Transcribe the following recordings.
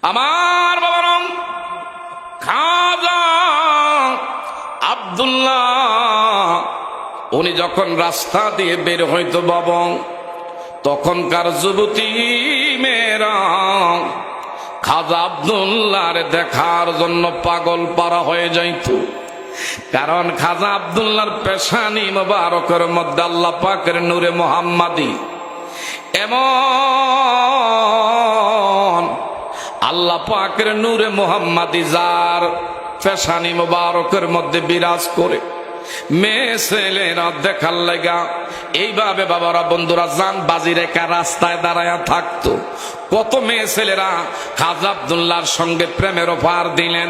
আমার বাবার খাজা আব্দুল্লাহ উনি যখন রাস্তা দিয়ে বের হইতো বাবা, তখনকার যুবতী মেয়েরা খাজা আব্দুল্লাহর দেখার জন্য পাগল পারা হয়ে যাইত। কারণ খাজা আব্দুল্লাহর পেশানি মোবারকের মধ্যে আল্লাহ পাকের নূরে মুহাম্মাদি এমন আল্লাহ পাকের নূরে মুহাম্মাদি যার পেশানি মোবারকের মধ্যে বিরাজ করে, মেয়ে ছেলেরা দেখার লাগা এইভাবে বাবারা বন্ধুরা জান বাজি রেখা রাস্তায় দাঁড়ায়া থাকতো। কত মেয়ে ছেলেরা খাজা আব্দুল্লাহর সঙ্গে প্রেমের অফার দিলেন,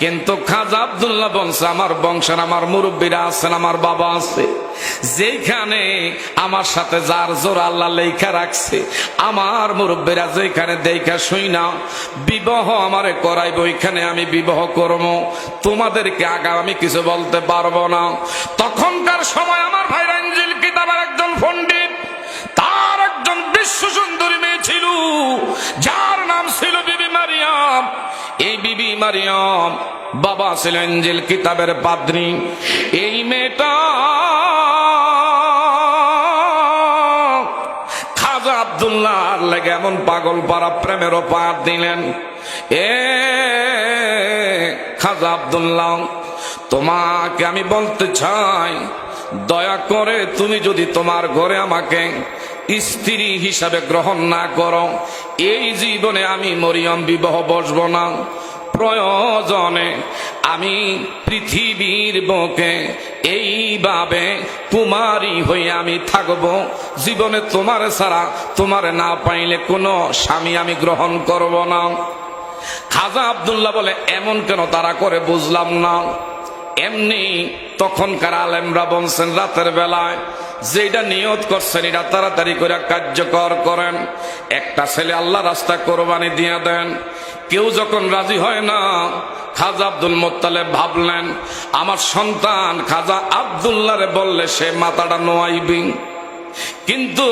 কিন্তু খাজা আব্দুল্লাহ বলছে আমার বংশের আমার মুরব্বীরা আছেন, আমার বাবা আছে, যেখানে আমার সাথে যার জোর আল্লাহ লেখা রাখছে, আমার মুরব্বীরা যেখানে দেখা শুই না বিবাহ আমারে করাইব, ওইখানে আমি বিবাহ করব, তোমাদেরকে আগা আমি কিছু বলতে পারবো না। তখনকার সময় আমার ভাইরা ইনজিল কিতাবের একজন পণ্ডিত, তার একজন বিশ্ব সুন্দরী মেয়ে ছিল যার নাম ছিল বিবি মারিয়াম। এই বিবি মারিয়াম বাবা ছিল ইনজিল কিতাবের পাদ্রী। এই মেয়েটা খাজা আব্দুল্লাহর লেগে এমন পাগল পারা প্রেমের অপার দিলেন। এ খাজা আব্দুল্লাহ, তোমাকে আমি বলতে চাই, দয়া করে তুমি যদি তোমার ঘরে আমাকে স্ত্রী হিসাবে গ্রহণ না করো, এই জীবনে আমি মরিয়ম বিবাহ বসবো না। প্রয়োজনে আমি পৃথিবীর বুকে এইভাবে কুমারী হয়ে আমি থাকবো, জীবনে তোমার ছাড়া তোমার না পাইলে কোনো স্বামী আমি গ্রহণ করব না। খাজা আব্দুল্লাহ বলে এমন কেন তারা করে বুঝলাম না। এমনি তখনকার আলেমরা বলছেন রাতের বেলায় যেটা নিয়ত করছেন এটা তাড়াতাড়ি করে কার্যকর করেন। একটা ছেলে আল্লাহ রাস্তা কোরবানি দিয়ে দেন। কেউ যখন রাজি হয় না, খাজা আব্দুল মোত্তালেব ভাবলেন আমার সন্তান খাজা আব্দুল্লাহরে বললে সে মাথাটা নোয়াইবি, কিন্তু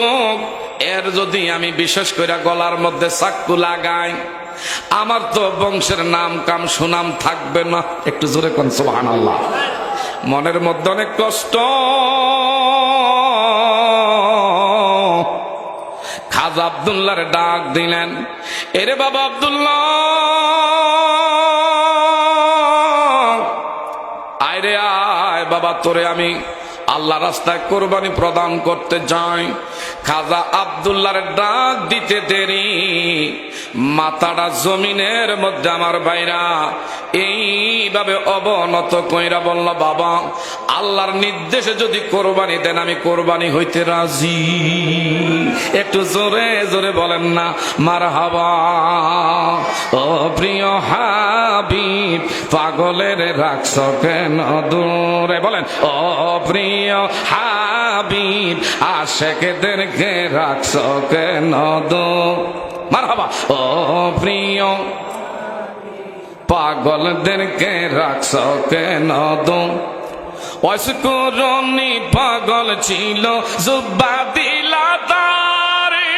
এর যদি আমি বিশেষ করে গলার মধ্যে চাক্কু লাগাই, আমার তো বংশের নাম কাম সুনাম থাকবে না। একটু জোরে কোন সুবহানাল্লাহ। মনের মধ্যে অনেক কষ্ট। খাজা আব্দুল্লাহর ডাক দিলেন, এরে বাবা আব্দুল্লাহ, আয় রে আয় বাবা, তোরে আমি আল্লাহ রাস্তায় কোরবানি প্রদান করতে যাই। খাজা আব্দুল্লাহর ডাক দিতে দেরি, মাথাটা জমিনের মধ্যে আমার ভাইরা এইভাবে অবনত কইরা বলল, বাবা আল্লাহর নির্দেশে যদি কোরবানি দেন আমি কোরবানি হইতে রাজি। একটু জোরে জোরে বলেন না মারহাবা। ও প্রিয় হাবিব পাগলের রাখছ কেন দূরে, বলেন ও প্রিয় হাবিব আশেকদেরকে রাখছ কেন দূরে, মারহাবা। ও প্রিয় পাগলদেরকে রাখছ কেন দূরে, অস্করণী পাগল ছিল জুব্বা দিলা তারে,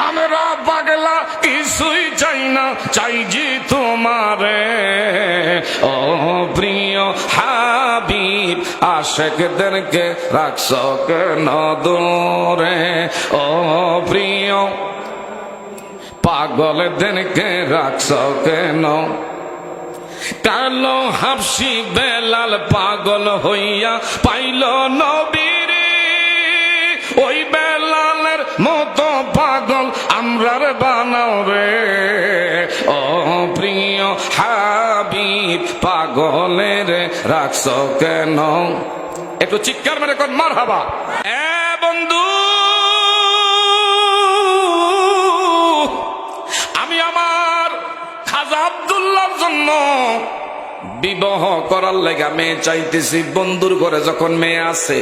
আমরা পাগলা কিছুই চাই না, চাই যে তোমারে। ও প্রিয় হাবিব আশেকদেরকে রাখছ কেন দূরে, ও প্রিয় পাগলদেরকে রাখছ কেন। কালো হাবশি বেলাল পাগল হইয়া পাইল নবীরে, ওই বেলালের মতো পাগল আমরার বানাও রে। ও প্রিয় হাবিব পাগলের রাখছ কেন। একটু চিৎকার মেরে কোন মারহাবা। এ বন্ধু, আমি আমার খাজা আব্দুল্লাহর জন্য বিবাহ করার লেগা মেয়ে চাইতেছি। বন্ধুর ঘরে যখন মেয়ে আছে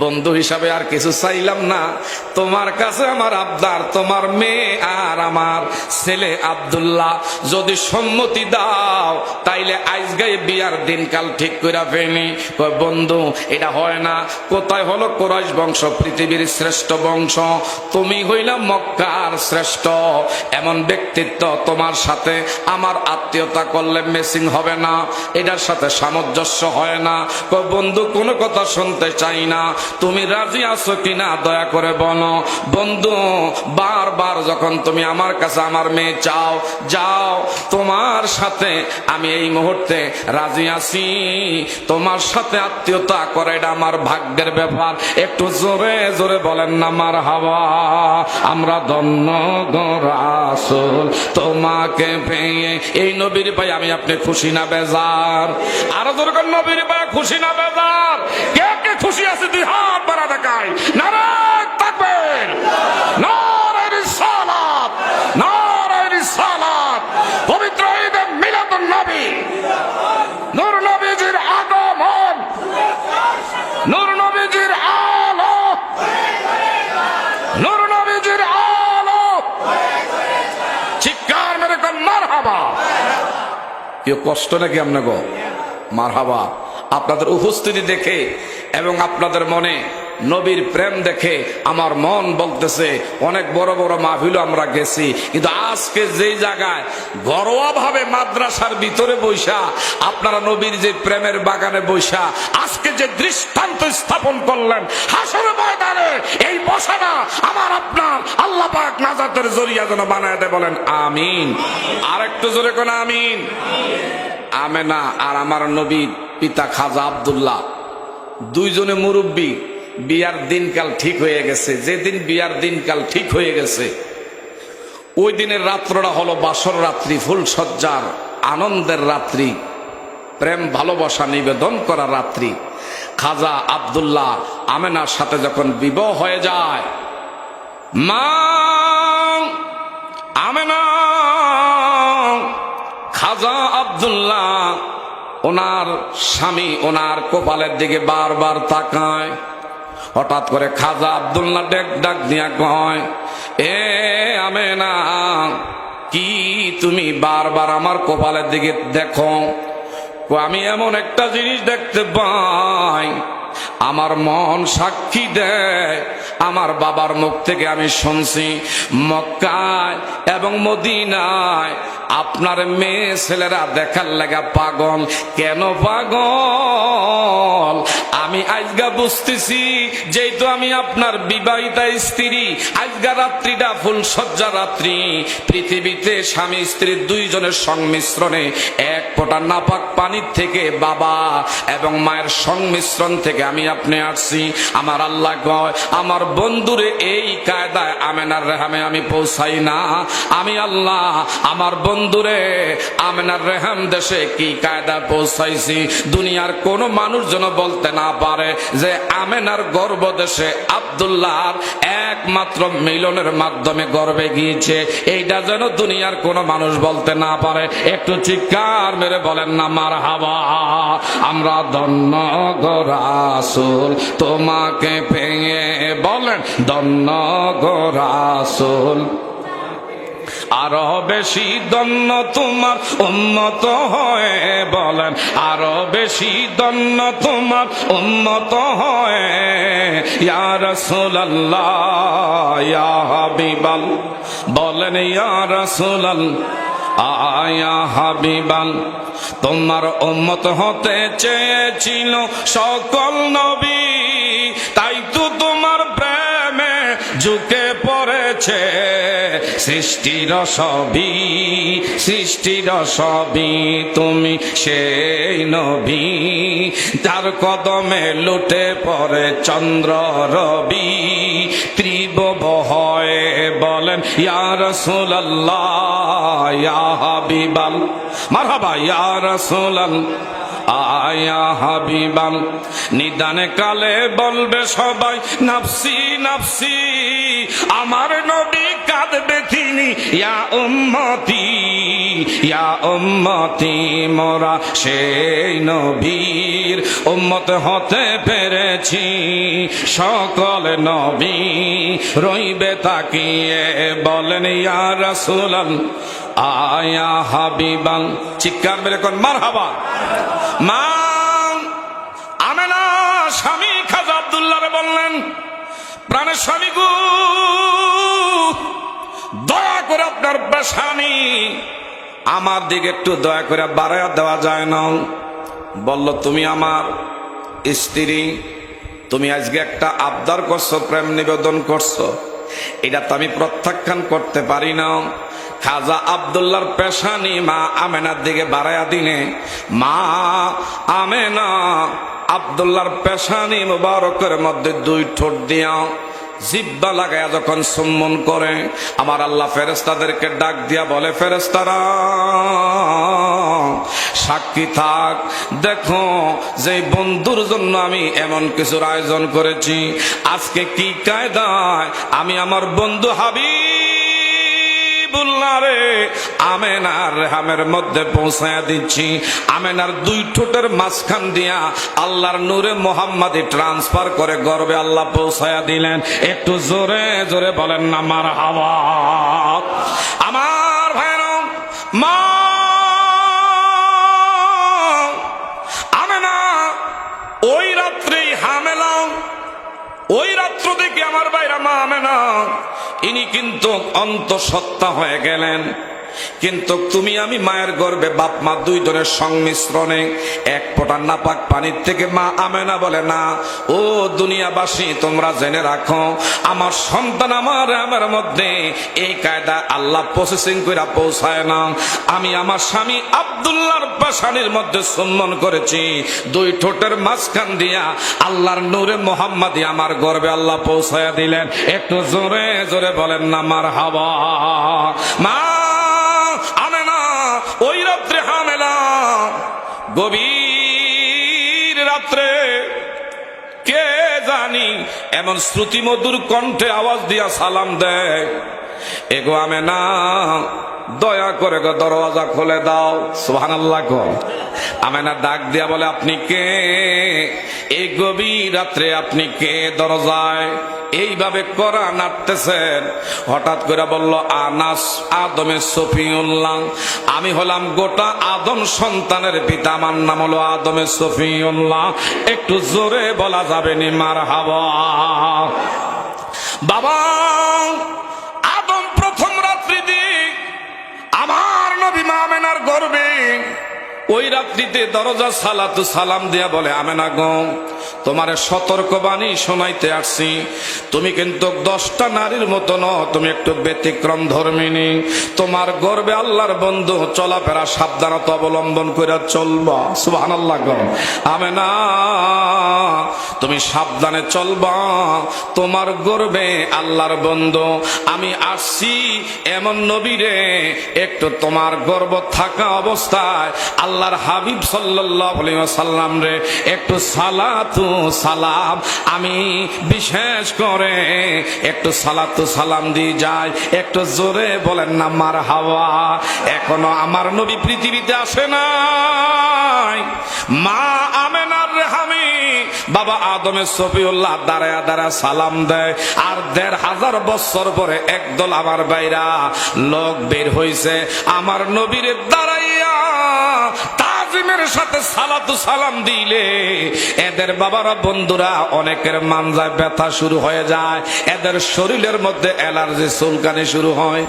বন্ধু হিসাবে আর কিছু চাইলাম না, তোমার কাছে আমার আবদার, তোমার মেয়ে আর আমার ছেলে আব্দুল্লাহ যদি সম্মতি দাও তাইলে আজকে বিয়ার দিনকাল ঠিক করে ফেলি। বন্ধু এটা হয় না। কোথায় হলো কুরাইশ বংশ, পৃথিবীর শ্রেষ্ঠ বংশ, তুমি হইলা মক্কার শ্রেষ্ঠ, এমন ব্যক্তিত্ব তোমার সাথে আমার আত্মীয়তা করলে মেসিং হবে না, এটার সাথে সামঞ্জস্য হয় না। বন্ধু কোনো কথা শুনতে চাই না, তুমি রাজি আছো কিনা দয়া করে বলো। বন্ধু বারবার যখন তুমি আমার কাছে আমার মেয়ে চাও, যাও তোমার সাথে আমি এই মুহূর্তে রাজি আছি, তোমার সাথে আত্মীয়তা করে এটা আমার ভাগ্যের ব্যাপার। একটু জোরে জোরে বলেন না মারহাবা। আমরা ধন্য গো রাসূল তোমাকে পেয়ে। এই নবীর ভাই আমি আপনি খুশি না বেজার? আরো জোরে করে নবীর ভাই খুশি না বেজার? কে কে খুশি আছে দুই হাত বাড়া দেখায়। নারায়ে তাকবীর, নারায়ে রিসালাত, নারায়ে রিসালাত। পবিত্র ঈদে মিলাদুন নবী, নূর নবীজির আগমন, নূর নবীজির আলো, নূর নবীজির আলো। চিৎকার মেরে কোন মারহাবা। কেউ কষ্ট নাকি আপনাকে? মারহাবা। আপনাদের উপস্থিতি দেখে এবং আপনাদের মনে নবীর প্রেম দেখে আমার মন বলতেছে অনেক বড় বড় মাহফিলও আমরা গেছি, কিন্তু আজকে যে জায়গায় ঘরোয়া ভাবে মাদ্রাসার ভিতরে বৈশা আপনারা নবীর যে প্রেমের বাগানে বৈশা আজকে যে দৃষ্টান্ত স্থাপন করলেন হাসরের ময়দানে, এই বসাটা আমার আপনার আল্লাহ পাক নাজাতের জরিয়া যেন বানায় দেয়। বলেন আমিন। আর একটু জোরে কোন আমিন। আমেনা আর আমার নবীর পিতা খাজা আব্দুল্লাহ দুইজনে মুরব্বী, বিয়ার দিনকাল ঠিক হয়ে গেছে। যেদিন বিয়ার দিনকাল ঠিক হয়ে গেছে ওই দিনের রাত্রটা হলো বাসর রাত্রি, ফুলসজ্জার আনন্দের রাত্রি, প্রেম ভালোবাসা নিবেদন করা রাত্রি। খাজা আব্দুল্লাহ আমেনার সাথে যখন বিবাহ হয়ে যায়, মা আমেনা খাজা আব্দুল্লাহ ওনার স্বামী ওনার কপালের দিকে বারবার তাকায়। হঠাৎ করে খাজা আব্দুল্লাহ ডাক দিয়া কয়, এ আমেনা, কি তুমি বারবার আমার কপালের দিকে দেখো? আমি এমন একটা জিনিস দেখতে পাই, আমার মন সাক্ষী দেয়, আমার বাবার মুখ থেকে আমি শুনছি মক্কায় এবং মদিনায় আপনার মেয়ে ছেলেরা দেখার লাগা পাগল। কেন পাগল? আমি আজগা বুঝতেছি, যেহেতু আমি আপনার বিবাহিতা স্ত্রী, আজগা রাত্রিটা ফুলসজ্জা রাত্রি, পৃথিবীতে স্বামী স্ত্রী দুইজনের সংমিশ্রণে এক ফোঁটা নাপাক পানির থেকে বাবা এবং মায়ের সংমিশ্রণ থেকে আমি আপনি আসছি। আমার আল্লাহ কয়, আমার বন্ধুরে এই কায়দায় আমেনার রেহামে আমি পৌঁছাই না। আমি আল্লাহ আমার বন্ধুরে আমেনার রেহাম দেশে কি কায়দা পৌঁছাইছি, দুনিয়ার কোন মানুষ যেন বলতে না পারে যে আমেনার গর্ভ দেশে আব্দুল্লাহর একমাত্র মিলনের মাধ্যমে গর্বে গিয়েছে, এইটা যেন দুনিয়ার কোন মানুষ বলতে না পারে। একটু চিৎকার মেরে বলেন না মারহাবা। আমরা ধন্য গো রাসূল তোমাকে পেয়ে। বলেন ধন্য গো রাসূল। আরো বেশি ধন্য তোমার উম্মত হয়ে। বলেন আরো বেশি ধন্য তোমার উম্মত হয়ে। ইয়া রাসূলুল্লাহ ইয়া হাবিবাল্লাহ। বলেন ইয়া রাসূলুল্লাহ আয়া হাবিবাল। তোমার উম্মত হতে চেয়েছিল সকল নবী, তাই তো তোমার প্রেমে ঝুঁকে পড়েছে সৃষ্টির সবই তুমি সেই নবী, যার কদমে লুটে পড়ে চন্দ্র রবি ত্রিভুব হয়ে। বলেন ইয়া রাসূলুল্লাহ ইয়া হাবিবাল। মারহাবা ইয়া রাসূলুল্লাহ আয়া হাবিবাল। নিদানে কালে বলবে সবাই নাফসি নাফসি, আমার নবী কাঁদবে তিনি ইয়া উম্মতি ইয়া উম্মতি মোরা সেই নবীর উম্মত হতে পেরেছি। সকল নবী রইবে তাকিয়ে বলেন ইয়া রাসূলাল্লাহ আয়া হাবিবাল। চিৎকার মেরে কোন মারহাবা। মা আমেনা স্বামী খাজা আব্দুল্লাহ রে বললেন, প্রাণের স্বামী গো, দয়া করে আপনার স্বামী আমার দিকে একটু দয়া করে বাড়াইয়া দেওয়া যায় না? বলল, তুমি আমার স্ত্রী, তুমি আজকে একটা আবদার করছো, প্রেম নিবেদন করছো, এটা তো আমি প্রত্যাখ্যান করতে পারি না। খাজা আব্দুল্লাহর পেশানি মা আমেনার দিকে বাড়াইয়া দিনে মা আমেনা আব্দুল্লাহর পেশানি মুবারকের মধ্যে দুই ঠোঁট দিয়া জিব্বা লাগায়া যখন চুম্বন করে, আমার আল্লাহ ফেরেশতাদেরকে ডাক দিয়া বলে, ফেরেশতারা সাক্ষী থাক, দেখো যে বন্ধুর জন্য আমি এমন কিছুর আয়োজন করেছি। আজকে কি কায়দায় আমি আমার বন্ধু হাবিবুল্লাহ রে আমেনার রেহামের মধ্যে পৌঁছায়া দিচ্ছি। আমেনার দুই ঠোঁটের মাঝখান দিয়া আল্লাহর নূরে মোহাম্মদী ট্রান্সফার করে গর্বে আল্লাহ পৌঁছায়া দিলেন। একটু জোরে জোরে বলেন না মারহাবা। আমার ভাইরা, মা আমেনা ওই রাত্রেই হামেলা, ওই রাত্র দেখে আমার ভাইরা মা আমেনা ইনি কিন্তু অন্তঃসত্ত্বা হয়ে গেলেন। কিন্তু তুমি আমি মায়ের গর্ভে বাপ মা দুই জনের সংমিশ্রণে এক ফোঁটা নাপাক পানির থেকে মা আমেনা বলে, না ও দুনিয়াবাসী, তোমরা জেনে রাখো, আমার সন্তান আমার মধ্যে এই কায়দা আল্লাহ প্রসেসিং করে পৌঁছায় না। আমি আমার স্বামী আব্দুল্লাহর পেশানির মধ্যে চুম্বন করেছি, দুই ঠোঁটের মাঝখান দিয়া আল্লাহর নূরে মোহাম্মদী আমার গর্ভে আল্লাহ পৌঁছায়া দিলেন। একটু জোরে জোরে বলেন না মারহাবা। মা আমেনা ওই রাত্রে হামেলা, গভীর রাত্রে কে জানি এমন শ্রুতিমধুর কণ্ঠে আওয়াজ দিয়া সালাম দেয়, এগো আমেনা দয়া করে গো দরওয়াজা খুলে দাও। সুবহানাল্লাহ গো। আমেনা ডাক দিয়া বলে, আপনি কে? এই গভীর রাত্রে আপনি কে দরজায় এইভাবে করা নাড়তেছেন? হঠাৎ করে বলল, আনাস আদমের সফিউল্লাহ, আমি হলাম গোটা আদম সন্তানের পিতা, আমার নাম হলো আদমের সফিউল্লাহ। একটু জোরে বলা যাবে নি মারহাবা। বাবা আদম প্রথম রাত্রি দিক আমার নবী মা আমেনার গর্ভে, ওই রাত্রিতে দরজা সালাতু সালাম দিয়া বলে, আমেনা গো, তোমারে সতর্কবাণী শোনাইতে আসছি। তুমি কিন্তু 10টা নারীর মতো ন, তুমি একটু ব্যতিক্রম ধর্মিনী। তোমার গর্বে আল্লাহর বন্ধু, চলাফেরা সাবধানতা অবলম্বন করে চলবা। সুবহানাল্লাহ গো। আমেনা তুমি সাবধানে চলবা, তোমার গর্বে আল্লাহর বন্ধু। আমি আসছি এমন নবীরে, একটু তোমার গর্ব থাকা অবস্থায় আল্লাহর হাবিব সাল্লাল্লাহু আলাইহি ওয়াসাল্লাম রে একটু সালাতু সালাম, আমি বিশেষ করে একটু সালাতু সালাম দিয়ে যাই। একটু জোরে বলেন না মারহাবা। এখনো আমার নবী পৃথিবীতে আসে নাই। মা আমেনার রেহামি বাবা আদমের সফিউল্লাহ দাঁড়ায়া দাঁড়া সালাম দেয়। আর ১৫০০ বছর পরে একদল আমার বাইরা লোক বের হইছে, আমার নবীর দাঁড়াইয়া তাজিমের সাথে সালাতু সালাম দিলে এদের বাবারা বন্ধুরা অনেকের মানজায় ব্যথা শুরু হয়ে যায়, এদের শরীরের মধ্যে অ্যালার্জি চুলকানি শুরু হয়।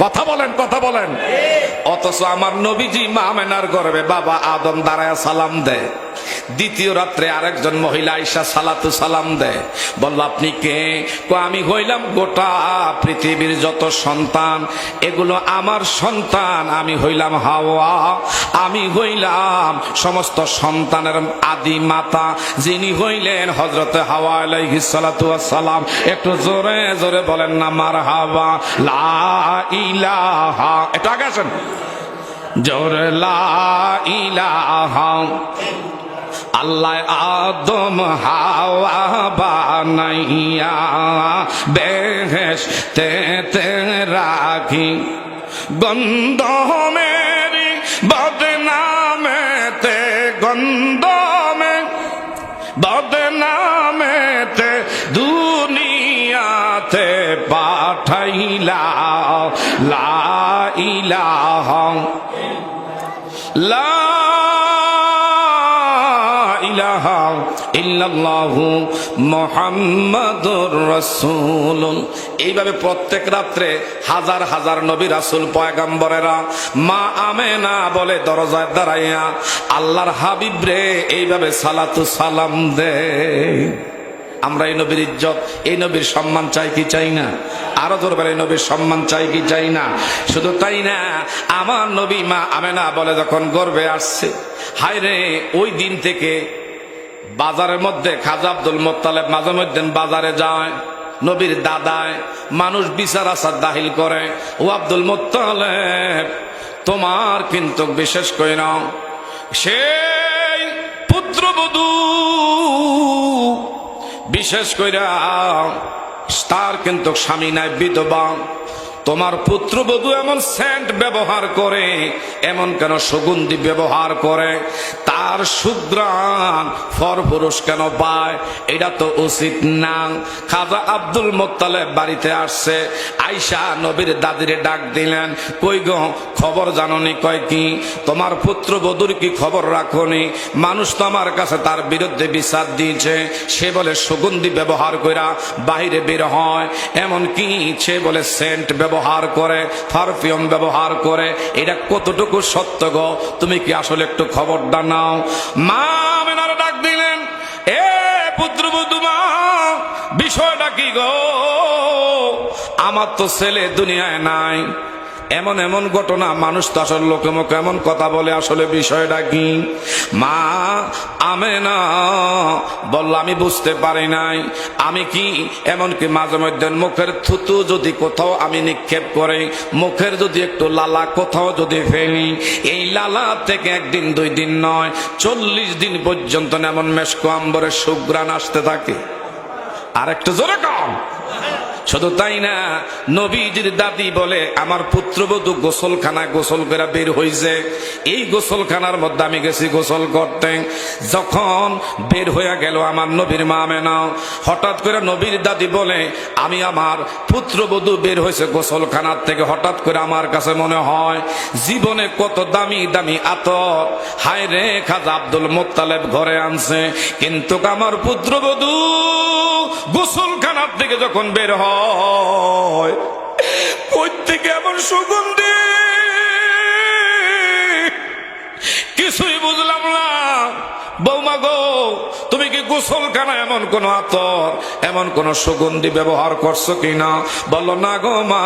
কথা বলেন, কথা বলেন। অথচ আমার নবীজি মা আমেনার গর্ভে বাবা আদম দাঁড়ায় সালাম দেয়। দ্বিতীয় রাত্রে আরেকজন মহিলা আয়েশা সালাতু সালাম দেয়। বলল, আপনি কে? আমি হইলাম গোটা পৃথিবীর যত সন্তান, এগুলো আমার সন্তান। আমি হইলাম হাওয়া, আমি হইলাম সমস্ত সন্তানের আদি মাতা, যিনি হইলেন হযরতে হাওয়া আলাইহিস সালাতু ওয়াস সালাম। একটু জোরে জোরে বলেন না মারহাবা। লা ইলাহা, একটু আগে আসেন। জোরে লা ইলাহা। আল্লাহ আদম হাওয়া বানাইয়া বেহেশতে রাখি, গন্ধ মেরি বদনামেতে, গন্ধ মে বদনামেতে দুনিয়াতে পাঠাইলা লা ইলাহা লা ইলাহা ইল্লাল্লাহু মুহাম্মাদুর রাসূলুল্লাহ। এইভাবে প্রত্যেক রাত্রে হাজার হাজার নবী রাসূল পয়গম্বরেরা মা আমেনা বলে দরজায় দাঁড়াইয়া আল্লাহর হাবিব রে এইভাবে সালাতু সালাম দে। আমরা এই নবীর ইজ্জত, এই নবীর সম্মান চাই কি চাই না? আরো দরবারে নবীর সম্মান চাই কি চাই না? শুধু তাই না, আমার নবী মা আমেনা বলে যখন গর্বে আসছে, হায় রে ওই দিন থেকে বাজারের মধ্যে খাজা আব্দুল মোত্তালেব মাঝে মধ্যে বাজারে যায়, নবীর দাদায় মানুষ বিচার আচার দাখিল করে, ও আব্দুল মোত্তালেব তোমার কিন্তু বিশেষ করে নাও সেই পুত্রবধূ, বিশেষ কইরা তার কিন্তু স্বামী নাই, বিধবা, তোমার পুত্রবধূ এমন সেন্ট ব্যবহার করে, এমন কেন সুগন্ধি ব্যবহার করে, তার সুঘ্রাণ পরপুরুষ কেন পায়? এটা তো উচিত না। খাজা আব্দুল মোত্তালেব বাড়িতে আসছে, আইসা নবীর দাদিরে ডাক দিলেন, কই গো খবর জাননি? কয় কি তোমার পুত্রবধূর কি খবর রাখনি? মানুষ তো আমার কাছে তার বিরুদ্ধে বিচার দিয়েছে, সে বলে সুগন্ধি ব্যবহার কইরা বাইরে বের হয়, এমন কি সে বলে সেন্ট ব্যবহার করে, পারফিউম ব্যবহার করে, এটা কতটুকু সত্য গো? তুমি কি আসলে একটু খবরটা নাও। মা আমেনার ডাক দিলেন, এ পুত্রবধূ মা, বিষয়টা কি গো? আমার তো ছেলে দুনিয়ায় নাই। এমন এমন ঘটনা, মানুষ তো আসলে লোকে মুখে এমন কথা বলে, আসলে বিষয়টা কি? মা আমেনা বলল, আমি বুঝতে পারি নাই। আমি কি এমনকি মাঝে মধ্যে মুখের থুতু যদি কোথাও আমি নিক্ষেপ করে, মুখের যদি একটু লালা কোথাও যদি ফেলি, এই লালা থেকে একদিন দুই দিন নয় 40 দিন পর্যন্ত এমন মেশকো আম্বরের সুঘ্রাণ আসতে থাকে। আর একটু জোরে কম। শুধু তাই না, নবীজির দাদি বলে আমার পুত্রবধূ গোসলখানায় গোসল করে বের হইছে, এই গোসলখানার মধ্যে আমি গেছি গোসল করতে। যখন বের হয়ে গেল আমার নবীর মা আমেনা, হঠাৎ করে নবীর দাদি বলে, আমি আমার পুত্রবধূ বের হয়েছে গোসলখানার থেকে, হঠাৎ করে আমার কাছে মনে হয় জীবনে কত দামি দামি আতর হায় রে খাজা আব্দুল মোত্তালেব ঘরে আনছে, কিন্তু আমার পুত্রবধূ গোসলখানার থেকে যখন বের হয় কই থেকে এমন সুগন্ধি, কিছুই বুঝলাম না। বৌমা গো, তুমি কি গোসলখানা এমন কোন আতর, এমন কোন সুগন্ধি ব্যবহার করছো কিনা? বলো না গো মা,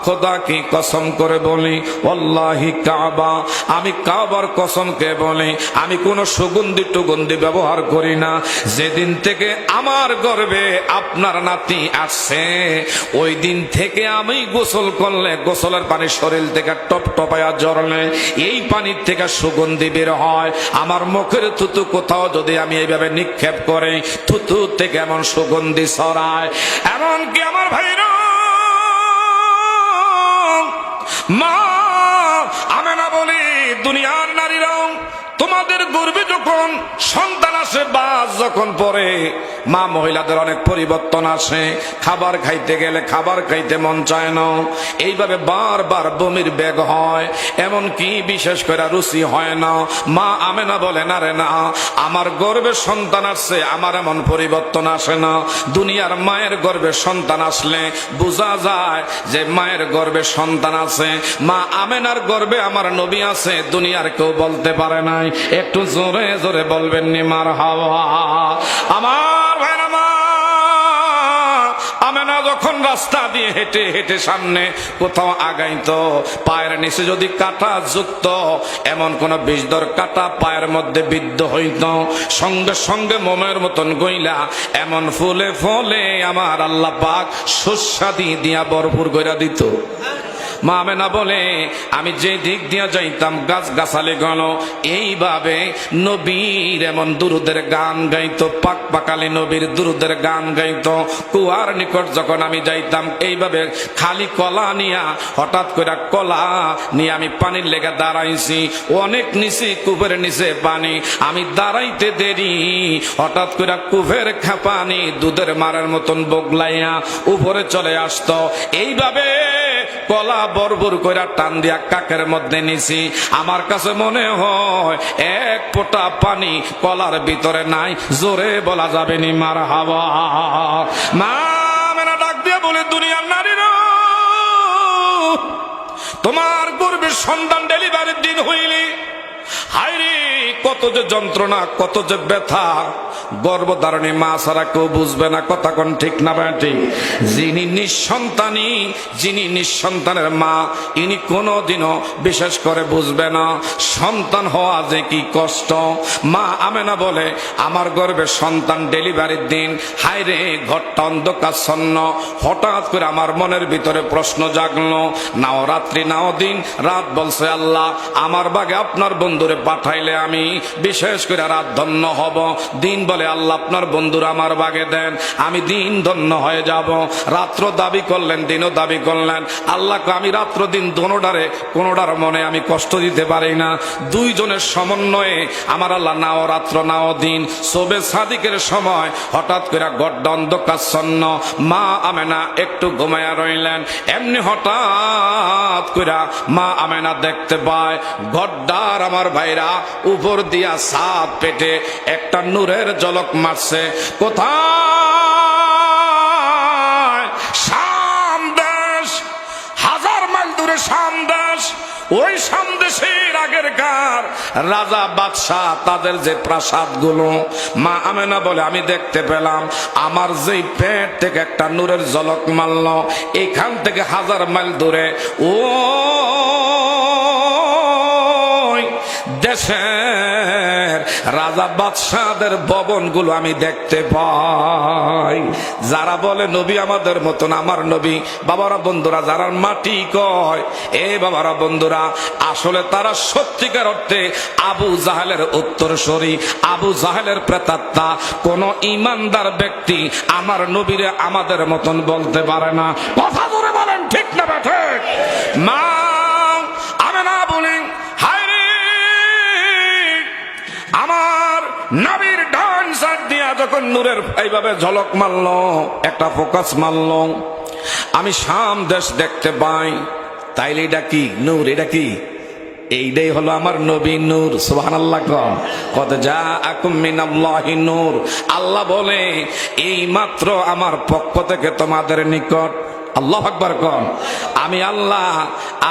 খোদা কি কসম করে বলি, ওয়াল্লাহি কাবা, আমি কাবার কসমকে বলি, আমি কোন সুগন্ধি টুগন্ধি ব্যবহার করি না। যেদিন থেকে আমার গর্ভে আপনার নাতি আসছে, ওই দিন থেকে আমি গোসল করলে, গোসলের পানি শরীর থেকে টপ টপায়া ঝরলে এই পানির থেকে সুগন্ধি বের হয়। আমার মুখের থুতু কোথাও যদি আমি এইভাবে নিক্ষেপ করে, থুতু থেকে এমন সুগন্ধি ছড়ায়। এমনকি আমার ভাইরা মা আমেনা বলি, দুনিয়ার নারীরাও তোমাদের গর্ভে যখন সন্তান আসে, বাস যখন পরে, মা মহিলাদের অনেক পরিবর্তন আসে। খাবার খাইতে গেলে খাবার খাইতে মন চায় না, এইভাবে বারবার বমির বেগ হয়, এমন কি বিশেষ করে রুচি হয় না। মা আমেনা বলে, না রে না, আমার গর্ভে সন্তান আসছে, আমার এমন পরিবর্তন আসে না। দুনিয়ার মায়ের গর্ভে সন্তান আসলে বোঝা যায় যে মায়ের গর্ভে সন্তান আছে। মা আমেনার গর্ভে আমার নবী আছে, দুনিয়ার কেউ বলতে পারে নাই। একটু জোরে জোরে বলবেন নি মারহাবা। আমার ভাইরা মা আমেনা যখন রাস্তা দিয়ে হেঁটে হেঁটে সামনে কোথাও আগাইতো, পায়ের নিচে যদি কাঁটা যুক্ত এমন কোন বিষধর কাঁটা পায়ের মধ্যে বিদ্ধ হইত, সঙ্গে সঙ্গে মোমের মতন গইলা এমন ফুলে ফলে আমার আল্লাহ পাক সুস্বাদী দিয়া ভরপুর কইরা দিত। মা আমেনা বলে আমি যে দিক দিয়ে যাইতাম গাছ গাছালি গণ এইভাবে নবীর এমন দুরুদের গান গাইতো, পাক পাকালি নবীর দুরুদের গান গাইতো। কুয়ার নিকট যখন আমি যাইতাম এইভাবে খালি কলা নিয়া, হঠাৎ করে কলা নিয়ে আমি পানির লেগে দাঁড়াইছি, অনেক নিচে কুপের নিচে পানি, আমি দাঁড়াইতে দেরি হঠাৎ করে কুপের পানি দুধের মারের মতন বগলাইয়া উপরে চলে আসতো। এইভাবে কলা বরবর কইরা টান দিয়া কাকের মধ্যে নিছি। আমার কাছে মনে হয় এক ফোঁটা পানি কলার ভিতরে নাই, জোরে বলা যাবে নি মারহাবা। মা আমেনা ডাক দিয়ে বলে, দুনিয়ার নারীরা, তোমার গর্ভের সন্তান ডেলিভারির দিন হইলি, হায়রে কত যে যন্ত্রণা, কত যে ব্যথা, গর্ভধারণী মা ছাড়া কেউ বুঝবে না। কথা কোন ঠিক না বেটি? যিনি নিঃসন্তানী, যিনি নিঃসন্তানের মা, ইনি কোনোদিনও বিশেষ করে বুঝবে না সন্তান হওয়া যে কি কষ্ট। মা আমেনা বলে, আমার গর্ভে সন্তান ডেলিভারির দিন, হায়রে ঘরটা অন্ধকারচ্ছন্ন। হঠাৎ করে আমার মনের ভিতরে প্রশ্ন জাগলো, নাও রাত্রি নাও দিন, রাত বলছে আল্লাহ আমার বাগে আপনার বন্ধুরে পাঠাইলে আমি বিশেষ করে রাত ধন্য হব, দিন বলে আল্লাহ আপনার বন্ধুরা আমার বাগে দেন, আমি দিন ধন্য হয়ে যাব। রাত্র দাবি করলেন, দিনও দাবি করলেন, আল্লাহকে আমি রাত্র দিন দোনোটারে কোনোটার মনে আমি কষ্ট দিতে পারি না, দুইজনের সমন্বয়ে আমার আল্লাহ নাও রাত্র নাও দিন। শোবে সাদিকের সময় হঠাৎ করে গড্ডা অন্ধকারচ্ছন্ন, মা আমেনা একটু ঘুমায়া রইলেন, এমনি হঠাৎ করে মা আমেনা দেখতে পায় গড্ডার আমার ভাইরা উপর দিয়া সাত পেটে একটা নূরের ঝলক মারছে। কোথায়? শাম দেশ, 1000 মাইল দূরে শাম দেশ। ওই শাম দেশের আগেরকার রাজা বাদশাহ তাদের যে প্রাসাদ গুলো, মা আমেনা বলে আমি দেখতে পেলাম আমার যেই পেট থেকে একটা নূরের ঝলক মারল, এখান থেকে 1000 মাইল দূরে ও দেশের রাজা বাদশাহদের ভবনগুলো আমি দেখতে পাই। যারা বলে নবী আমাদের মতন, আমার নবী, বাবারা বন্ধুরা, যারা মাটি কয়, এ বাবারা বন্ধুরা, আসলে তারা সত্যিকার অর্থে আবু জাহেলের উত্তরসূরি, আবু জাহেলের প্রেতাত্মা। কোন ইমানদার ব্যক্তি আমার নবীরে আমাদের মতন বলতে পারে না। কথা ধরে বলেন ঠিক না বেঠে? মা আমেনা বলেন, আমার নবীর ডান সাইড দিয়া যখন নূরের এইভাবে ঝলক মারল, একটা ফোকাস মারল, আমি শাম দেশ দেখতে পাই। তাইলে এটা কি নূর? এটা কি? এইটাই হলো আমার নবী নূর। সুবহানাল্লাহ। কদ জাআকুম মিনাল্লাহি নূর। আল্লাহ বলে এই মাত্র আমার পক্ষ থেকে তোমাদের নিকট, আল্লাহু আকবার কন,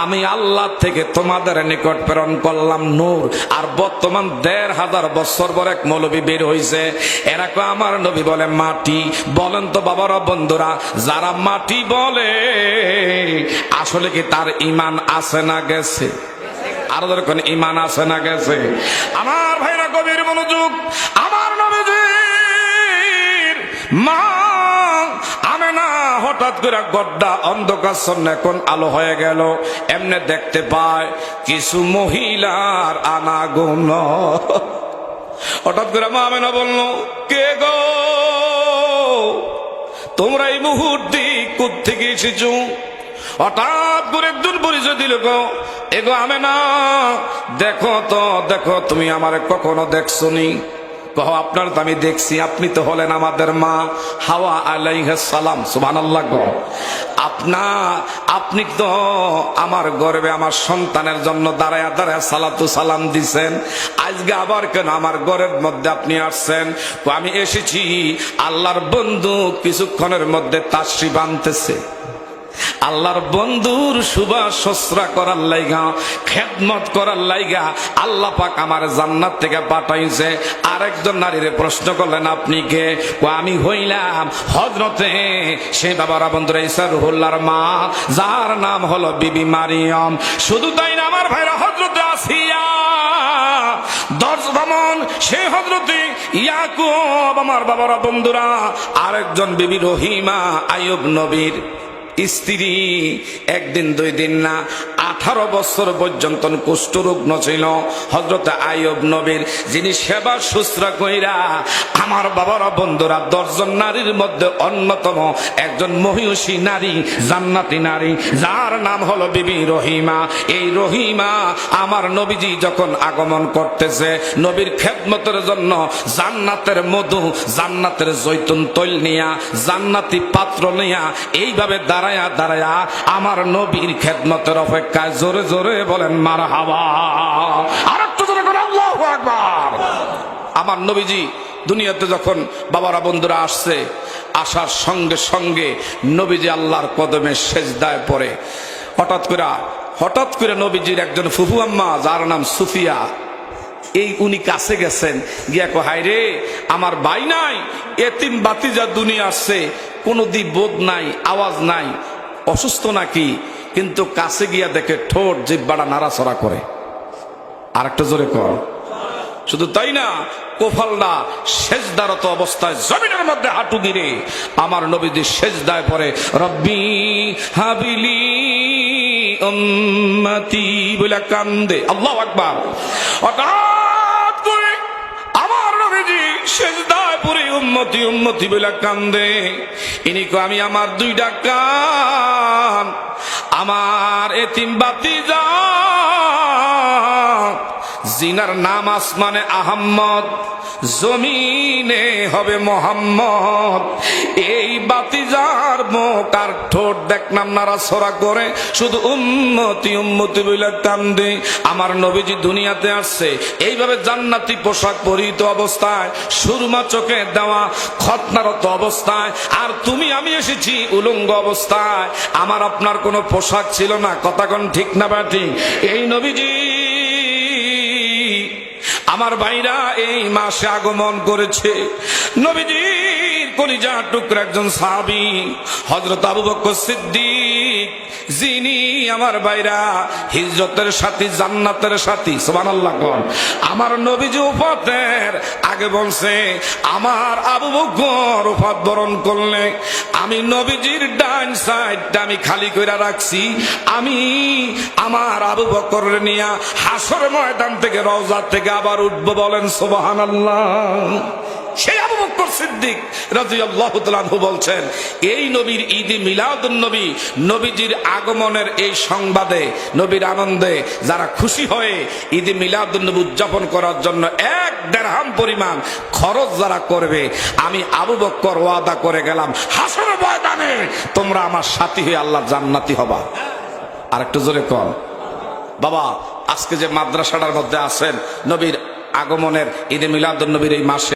আমি আল্লাহ থেকে তোমাদের নিকট প্রেরণ করলাম নূর। আর বর্তমান 1500 বছর পর এক মৌলবী বের হইছে, এরা কয় আমার নবী বলে মাটি। বলেন তো বাবারা বন্ধুরা, যারা মাটি বলে আসলে কি তার ঈমান আছে না গেছে? আর কোন ঈমান আছে না গেছে? আমার ভাইরা গভীর মনোযোগ, আমার নবীজির মা আমেনা হঠাৎ করে গড্ডা অন্ধকারচ্ছন্ন, এখন আলো হয়ে গেল, এমনে দেখতে পায় কিছু মহিলার আনাগোন। হঠাৎ করে মা আমেনা বলল, কে গো তোমরা এই মুহূর্তে কোত্থেকে এসেছো? হঠাৎ করে একজন পরিচয় দিল, গো এগো আমেনা, দেখো তো, দেখো তুমি আমারে কখনো দেখছনি? কহ আপনার তো আমি দেখছি, আপনি তো হলেন আমাদের মা হাওয়া আলাইহিস সালাম। সুবহানাল্লাহ। আপনি তো আমার গর্ভে আমার সন্তানের জন্য দাঁড়ায়া দাঁড়ায়া সালাতু সালাম দিছেন, আজকে আবার কেন আমার ঘরের মধ্যে আপনি আসছেন? আমি এসেছি আল্লাহর বন্ধু কিছুক্ষণের মধ্যে তাশরিফ আনতেছে, আল্লাহর বন্ধুর সুবাস সসরা করার লাইগা, খেদমত করার লাইগা আল্লাহ পাক আমার জান্নাত থেকে পাঠাইছে। আরেকজন নারীরে প্রশ্ন করলেন, আপনি কে? আমি হইলাম হযরতে সে বাবারা বন্ধুরা ঈসা রুহুল্লাহর মা, যার নাম হলো বিবি মারিয়াম। শুধু তাই না আমার ভাইরা, হযরতে আসিয়া দর্শন, সে হযরতে ইয়াকুব, আমার বাবারা বন্ধুরা, আরেকজন বিবি রহিমা, আইয়ুব নবীর স্ত্রী একদিন দুই দিন না 18 বছর পর্যন্ত কুষ্ঠরোগ্ন ছিল হযরত আইয়ুব নবীর, যিনি সেবা শুশ্রূষা কইরা আমার বাবারা বন্ধুরা 10 জন নারীর মধ্যে অন্যতম একজন মহিষী নারী, জান্নাতি নারী, যার নাম হলো বিবি রহিমা। এই রহিমা আমার নবীজি যখন আগমন করতেছে নবীর খেদমতের জন্য জান্নাতের মধু, জান্নাতের জৈতুন তৈল নিয়া, জান্নাতি পাত্র নিয়া এইভাবে দাঁড়ায়া দাঁড়ায়া আমার নবীর খেদমতের অপেক্ষায় জোরে জোরে বলেন মারহাবা। আর একটু জোরে করে আল্লাহু আকবার। আমার নবীজি দুনিয়াতে যখন বাবারা বন্ধুরা আসছে, আসার সঙ্গে সঙ্গে নবীজি আল্লাহর কদমে সেজদায় পড়ে। হঠাৎ করে নবীজির একজন ফুফু আম্মা, যার নাম সুফিয়া, এই উনি কাছে গেছেন, গিয়া কো হায় রে আমার ভাই নাই, এতিম বাতিজা দুনিয়া আসছে, কোনো দি বোধ নাই, আওয়াজ নাই, অসুস্থ নাকি? কিন্তু কাছে গিয়া দেখে ঠোঁট জিহ্বাটা নাড়াচড়া করে। আর একটা জোরে কর। শুধু তাই না, কোফালদা সেজদারত অবস্থায় জমিনের মধ্যে হাঁটু গিরে আমার নবীজি সেজদায় পড়ে রব্বি হাবিলি উম্মতি বলে কান্দে। আল্লাহু আকবার। হঠাৎ করে আমার নবীজি সেজদায় পড়ে উম্মতি উম্মতি বলে কান্দে। ইনি কো আমি আমার দুইটা কান আমার এতিম বাতিজা জিনার নাম আসমানে আহম্মদ, জমিনে হবে মোহাম্মদ, এই বাতিজার মুখ আর ঠোঁট দেখলাম নাড়াচড়া করে, শুধু উম্মতি উম্মতি বলে কান্দে। আমার নবীজি দুনিয়াতে আসছে এইভাবে জান্নাতি পোশাক পরিহিত অবস্থায়, সুরমা চোখে দেওয়া, খতনারত অবস্থায়, আর তুমি আমি এসেছি উলঙ্গ অবস্থায়। আমার আপনার কোনো পোশাক ছিল না, কথা কোন ঠিক না ব্যাটি? এই নবীজি আমার ভাইরা এই মাসে আগমন করেছে। নবীজির কলিজার টুকরা একজন সাহাবী হযরত আবু বকর সিদ্দিক, যিনি আমার ভাইরা হিজরতের সাথী, জান্নাতের সাথী। সুবহানাল্লাহ কোন। আমার নবীজি ওফাতের আগে বলছে আমার আবু বকর ওফাত বরণ করলে আমি নবীজির ডান সাইডটা আমি খালি কইরা রাখছি, আমি আমার আবু বকর নিয়া হাসর ময়দান থেকে রওজা থেকে আবার উঠবো। বলেন সুবহানাল্লাহ। সেই আবু বকর সিদ্দিক রাদিয়াল্লাহু তাআলা আনহু বলছেন, এই নবীর ঈদ মিলাদুন নবী, নবীজির আগমনের এই সংবাদে, নবীর আনন্দে যারা খুশি হয়ে ঈদ মিলাদুন নবী উদযাপন করার জন্য 1 দিরহাম পরিমাণ খরচ যারা করবে, আমি আবু বকর ওয়াদা করে গেলাম হাসর ময়দানে তোমরা আমার সাথী হয়ে আল্লাহর জান্নাতি হবা। আর একটু জোরে কর। বাবা, আজকে যে মাদ্রাসাটার মধ্যে আছেন, নবীর আগমনের ঈদ মিলাদুন নবীর এই মাসে